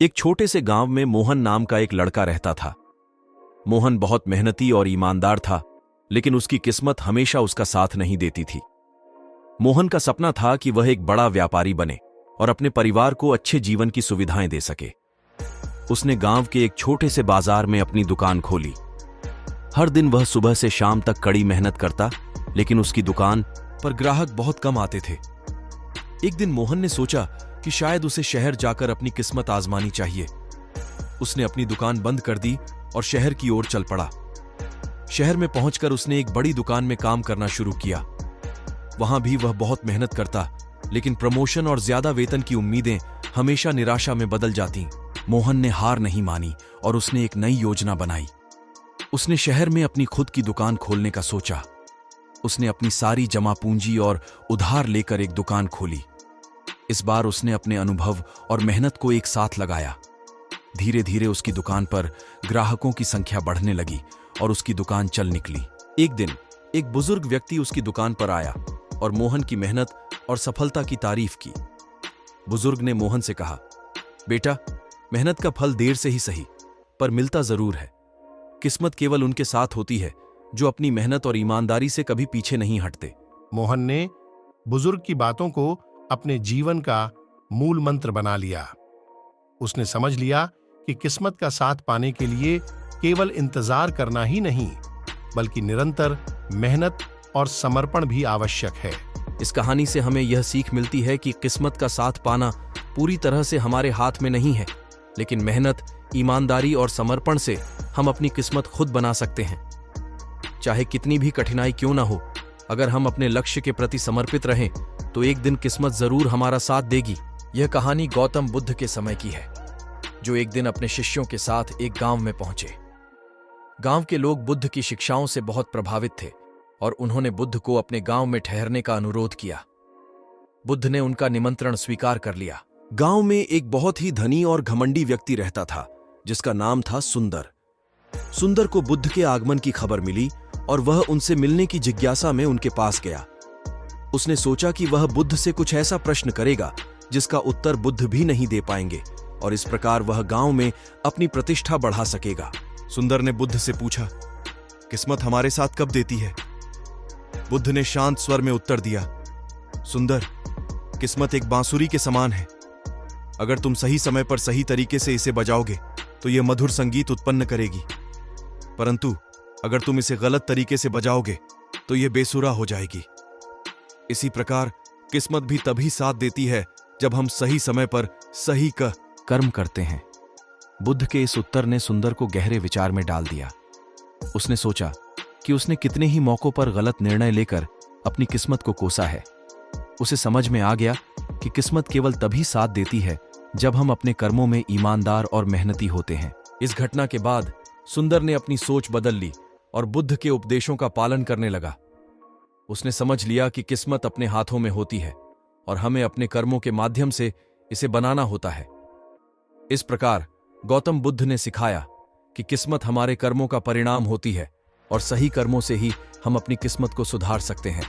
एक छोटे से गांव में मोहन नाम का एक लड़का रहता था। मोहन बहुत मेहनती और ईमानदार था, लेकिन उसकी किस्मत हमेशा उसका साथ नहीं देती थी। मोहन का सपना था कि वह एक बड़ा व्यापारी बने और अपने परिवार को अच्छे जीवन की सुविधाएं दे सके। उसने गांव के एक छोटे से बाजार में अपनी दुकान खोली। हर दिन वह सुबह से शाम तक कड़ी मेहनत करता, लेकिन उसकी दुकान पर ग्राहक बहुत कम आते थे। एक दिन मोहन ने सोचा कि शायद उसे शहर जाकर अपनी किस्मत आजमानी चाहिए। उसने अपनी दुकान बंद कर दी और शहर की ओर चल पड़ा। शहर में पहुंचकर उसने एक बड़ी दुकान में काम करना शुरू किया। वहां भी वह बहुत मेहनत करता, लेकिन प्रमोशन और ज्यादा वेतन की उम्मीदें हमेशा निराशा में बदल जाती। मोहन ने हार नहीं मानी और उसने एक नई योजना बनाई। उसने शहर में अपनी खुद की दुकान खोलने का सोचा। उसने अपनी सारी जमा पूंजी और उधार लेकर एक दुकान खोली। इस बार उसने अपने अनुभव और मेहनत को एक साथ लगाया। धीरे धीरे उसकी दुकान पर ग्राहकों की संख्या बढ़ने लगी और उसकी दुकान चल निकली। एक दिन एक बुजुर्ग व्यक्ति उसकी दुकान पर आया और मोहन की मेहनत और सफलता की तारीफ की। बुजुर्ग ने मोहन से कहा, बेटा, मेहनत का फल देर से ही सही, पर मिलता जरूर है। किस्मत केवल उनके साथ होती है जो अपनी मेहनत और ईमानदारी से कभी पीछे नहीं हटते। मोहन ने बुजुर्ग की बातों को अपने जीवन का मूल मंत्र बना लिया। उसने समझ लिया कि किस्मत का साथ पाने के लिए केवल इंतजार करना ही नहीं, बल्कि निरंतर मेहनत और समर्पण भी आवश्यक है। इस कहानी से हमें यह सीख मिलती है कि किस्मत का साथ पाना पूरी तरह से हमारे हाथ में नहीं है, लेकिन मेहनत, ईमानदारी और समर्पण से हम अपनी किस्मत खुद बना सकते हैं। चाहे कितनी भी कठिनाई क्यों ना हो, अगर हम अपने लक्ष्य के प्रति समर्पित रहें तो एक दिन किस्मत जरूर हमारा साथ देगी। यह कहानी गौतम बुद्ध के समय की है, जो एक दिन अपने शिष्यों के साथ एक गांव में पहुंचे। गांव के लोग बुद्ध की शिक्षाओं से बहुत प्रभावित थे और उन्होंने बुद्ध को अपने गांव में ठहरने का अनुरोध किया। बुद्ध ने उनका निमंत्रण स्वीकार कर लिया। गांव में एक बहुत ही धनी और घमंडी व्यक्ति रहता था, जिसका नाम था सुंदर। सुंदर को बुद्ध के आगमन की खबर मिली और वह उनसे मिलने की जिज्ञासा में उनके पास गया। उसने सोचा कि वह बुद्ध से कुछ ऐसा प्रश्न करेगा जिसका उत्तर बुद्ध भी नहीं दे पाएंगे, और इस प्रकार वह गांव में अपनी प्रतिष्ठा बढ़ा सकेगा। सुंदर ने बुद्ध से पूछा, किस्मत हमारे साथ कब देती है? बुद्ध ने शांत स्वर में उत्तर दिया, सुंदर, किस्मत एक बांसुरी के समान है। अगर तुम सही समय पर सही तरीके से इसे बजाओगे तो यह मधुर संगीत उत्पन्न करेगी, परंतु अगर तुम इसे गलत तरीके से बजाओगे तो यह बेसुरा हो जाएगी। इसी प्रकार किस्मत भी तभी साथ देती है जब हम सही समय पर सही कर्म करते हैं। बुद्ध के इस उत्तर ने सुंदर को गहरे विचार में डाल दिया। उसने सोचा कि उसने कितने ही मौकों पर गलत निर्णय लेकर अपनी किस्मत को कोसा है। उसे समझ में आ गया कि किस्मत केवल तभी साथ देती है जब हम अपने कर्मों में ईमानदार और मेहनती होते हैं। इस घटना के बाद सुंदर ने अपनी सोच बदल ली और बुद्ध के उपदेशों का पालन करने लगा। उसने समझ लिया कि किस्मत अपने हाथों में होती है और हमें अपने कर्मों के माध्यम से इसे बनाना होता है। इस प्रकार गौतम बुद्ध ने सिखाया कि किस्मत हमारे कर्मों का परिणाम होती है और सही कर्मों से ही हम अपनी किस्मत को सुधार सकते हैं।